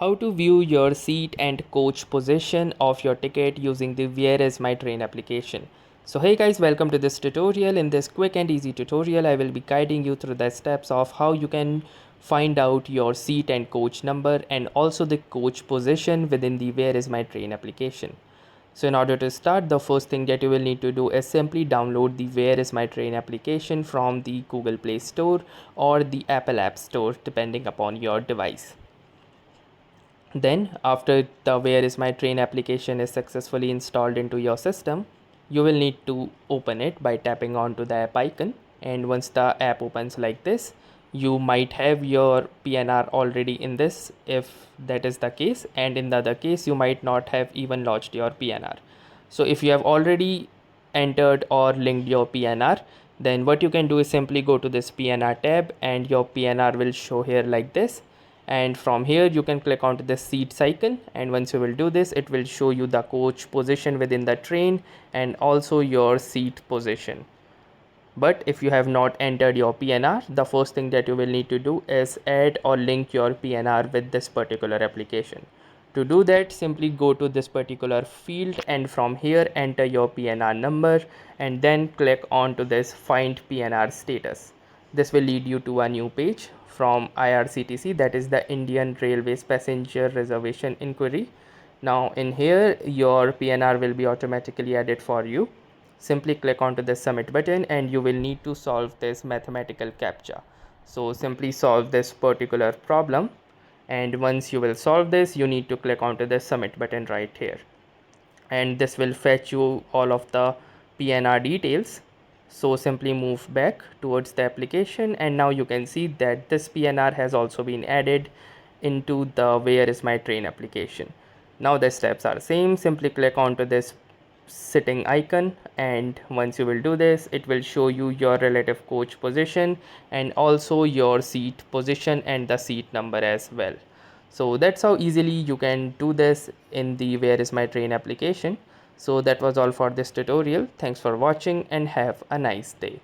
How to view your seat and coach position of your ticket using the Where is my train application. So hey guys, welcome to this tutorial. In this quick and easy tutorial, I will be guiding you through the steps of how you can find out your seat and coach number and also the coach position within the Where is my train application. So in order to start, the first thing that you will need to do is simply download the Where is my train application from the Google Play Store or the Apple App Store depending upon your device. Then after the Where is my train application is successfully installed into your system, you will need to open it by tapping onto the app icon, and once the app opens like this, you might have your PNR already in this if that is the case, and in the other case you might not have even lodged your PNR. So if you have already entered or linked your PNR, then what you can do is simply go to this PNR tab and your PNR will show here like this, and from here you can click onto the seats icon, and once you will do this, it will show you the coach position within the train and also your seat position. But if you have not entered your PNR, the first thing that you will need to do is add or link your PNR with this particular application. To do that, simply go to this particular field and from here enter your PNR number and then click on to this find PNR status. This will lead you to a new page from IRCTC, that is the Indian Railways Passenger Reservation Inquiry. Now in here your PNR will be automatically added for you. Simply click onto the submit button and you will need to solve this mathematical captcha. So simply solve this particular problem, and once you will solve this, you need to click onto the submit button right here, and this will fetch you all of the PNR details. So simply move back towards the application, and now you can see that this PNR has also been added into the Where is my train application. Now the steps are same. Simply click onto this sitting icon, and once you will do this, it will show you your relative coach position and also your seat position and the seat number as well. So that's how easily you can do this in the Where is my train application. So that was all for this tutorial. Thanks for watching and have a nice day.